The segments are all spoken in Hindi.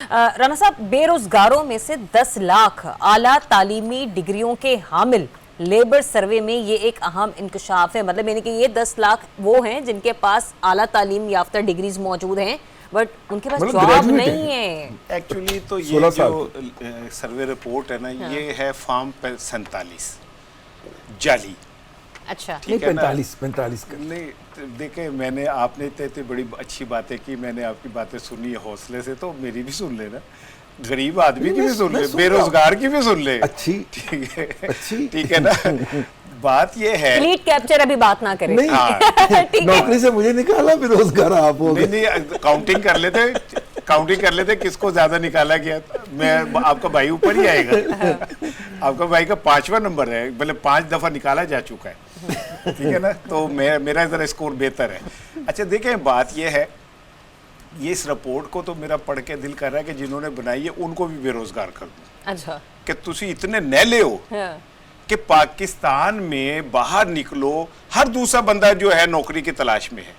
राणा साहब, बेरोजगारों में से 10 लाख आला तालीमी डिग्रियों के हामिल लेबर सर्वे में ये एक अहम इंकशाफ है। मतलब यानी कि ये 10 लाख वो हैं जिनके पास आला तालीम याफ्ता डिग्रीज मौजूद हैं बट उनके पास जॉब नहीं है। एक्चुअली तो ये जो सर्वे रिपोर्ट है ना, ये है फॉर्म 47 जाली। अच्छा, ठीक है, 45 नहीं देखे, मैंने आपने इतनी बड़ी अच्छी बातें की, मैंने आपकी बातें सुनी है हौसले से, तो मेरी भी सुन लेना, गरीब आदमी की भी सुन ले, बेरोजगार की भी सुन ले। अच्छी, ठीक है, अच्छी, ठीक है ना। बात ये है, लीड कैप्चर अभी बात ना करें। नौकरी से मुझे निकाला, बेरोजगार आप हो गए। नहीं, काउंटिंग कर लेते किसको ज्यादा निकाला गया। मैं आपका भाई ऊपर ही आएगा। आपका भाई का 5वां नंबर है, भले 5 दफा निकाला जा चुका है। ठीक है ना, तो मेरा जरा स्कोर बेहतर है। अच्छा देखें, बात ये है, ये इस रिपोर्ट को तो मेरा पढ़ के दिल कर रहा है कि जिन्होंने बनाई है उनको भी बेरोजगार कर दूं। अच्छा, कि तुसी इतने नैले हो कि पाकिस्तान में बाहर निकलो, हर दूसरा बंदा जो है नौकरी की तलाश में है।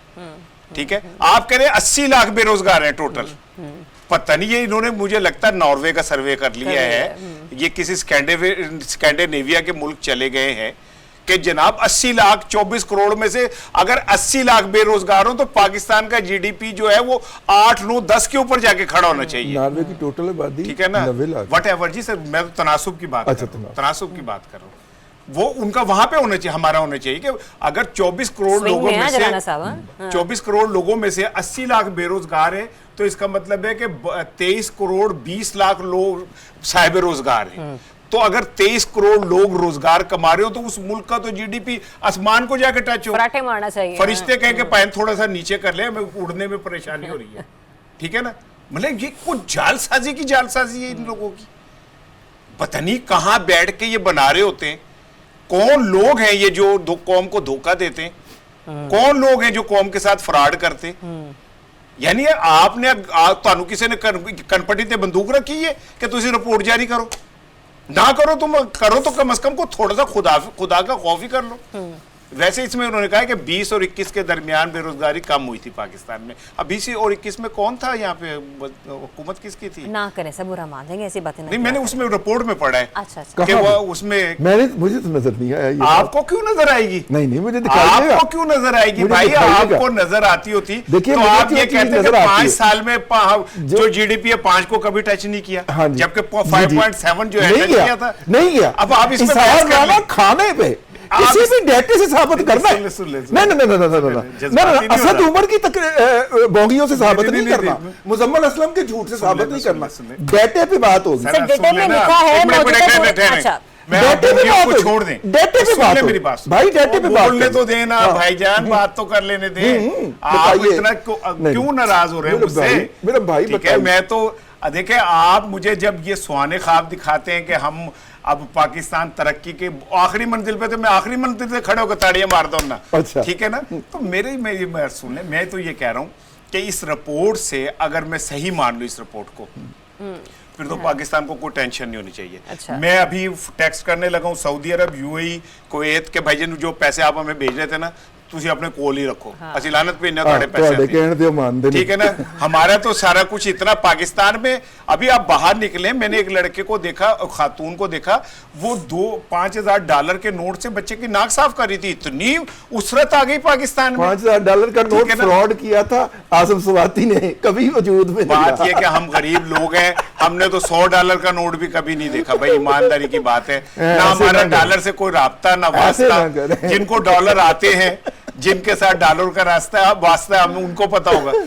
ठीक है, आप कह रहे 80 लाख बेरोजगार हैं टोटल। पता नहीं, ये इन्होंने मुझे लगता है नॉर्वे का सर्वे कर लिया है, ये किसी स्कैंडिनेविया के मुल्क चले गए हैं कि जनाब 80 लाख 24 करोड़ में से अगर 80 लाख बेरोजगार हो तो पाकिस्तान का जीडीपी जो है वो 8, 9, 10 के ऊपर जाके खड़ा होना चाहिए। नॉर्वे की टोटल आबादी, ठीक है ना, 90 लाख। वट एवर जी सर, मैं तो तनासुब की बात कर रहा हूं, तनासुब की बात कर रहा हूं। वो उनका वहां पे होना चाहिए, हमारा होना चाहिए कि अगर 24 करोड़ लोगों में से 24 करोड़ लोगों में से 80 लाख बेरोजगार है तो इसका मतलब है कि 23 करोड़ 20 लाख लोग साहिब रोजगार हैं। तो अगर 23 करोड़ लोग रोजगार कमा रहे हो तो उस मुल्क का तो जीडीपी आसमान को जाके टच हो। फराटे मारना चाहिए। फरिश्ते कह के पैन थोड़ा सा नीचे कर ले, हमें उड़ने में परेशानी हो रही है। ठीक है ना, मतलब ये कुछ जालसाजी है इन लोगों की। पता नहीं कहां बैठ के ये बना रहे होते हैं। कौन लोग हैं ये जो कौम को धोखा देते हैं? कौन लोग हैं जो कौम के साथ फ्रॉड करते? यानी आपने तानू किसी ने कनपटी ते बंदूक रखी है कि तुम रिपोर्ट जारी करो ना करो, तुम करो तो कम से कम को थोड़ा सा खुदा का खौफ ही कर लो। वैसे इसमें उन्होंने कहा कि 20 और 21 के दरमियान बेरोजगारी कम हुई थी पाकिस्तान में। अब 20 और 21 में कौन था यहाँ पे, हुकूमत किसकी थी? ना करें सब, बुरा मान लेंगे ऐसी बातें नहीं, मैंने उसमें रिपोर्ट में पढ़ा है। अच्छा, कि वो उसमें मुझे तो नजर नहीं आया। आपको क्यों नजर आएगी? नहीं, मुझे दिखाइएगा। आपको क्यों नजर आएगी भाई? आपको नजर आती होती देखिए, तो आप ये कहते हैं 5 साल में जो जीडीपी है 5 को कभी टच नहीं किया, जबकि 5.7 जो है टच किया था। नहीं किया। अब आप इसमें बहस कर लें। खाने पे किसी भी डेटे से साबित करना, नहीं, असद उमर की बोंगियों से साबित नहीं करना, मुजम्मल असलम के झूठ से साबित नहीं करना, डेटे पे बात होगी। डेटे में लिखा है, डेटे पे बात छोड़ दें, डेटे पे बात मेरी बात भाई, डेटे पे बात बोलने तो देना भाईजान, बात तो कर लेने दें। आप इतना क्यों नाराज हो रहे हैं मुझसे? मेरा भाई ठीक है, मैं तो देखे, आप मुझे जब ये सुहाने ख्वाब दिखाते हैं कि हम अब पाकिस्तान तरक्की के आखिरी मंजिल पे, तो मैं आखिरी मंजिल पे खड़े होकर ताड़ियां मारता हूं ना। अच्छा। ठीक है ना, तो मेरी सुन ले, मैं तो ये कह रहा हूं कि इस रिपोर्ट से अगर मैं सही मान लूं इस रिपोर्ट को, फिर तो पाकिस्तान को कोई टेंशन नहीं होनी चाहिए। अच्छा। मैं अभी टेक्स्ट करने लगा हूं सऊदी अरब, यूएई, कुवैत के भाईजान जो पैसे आप हमें भेज रहे थे ना, तुझे अपने कोल ही रखो। असि लानत पे थोड़े पैसे, ठीक है ना। हमारा तो सारा कुछ इतना पाकिस्तान में, अभी आप बाहर निकले, मैंने एक लड़के को देखा, खातून को देखा, वो $5,000 के नोट से बच्चे की नाक साफ कर रही थी। इतनी उसरत आ गई पाकिस्तान में। $5,000 का नोट फ्रॉड किया था आसिम स्वाति ने, कभी वजूद में। बात यह कि हम गरीब लोग हैं, हमने तो $100 का नोट भी कभी नहीं देखा भाई, ईमानदारी की बात है। ना हमारा डॉलर से कोई राब्ता ना वास्ता। जिनको डॉलर आते हैं, जिनके साथ डॉलर का वास्ता है, हमें उनको पता होगा।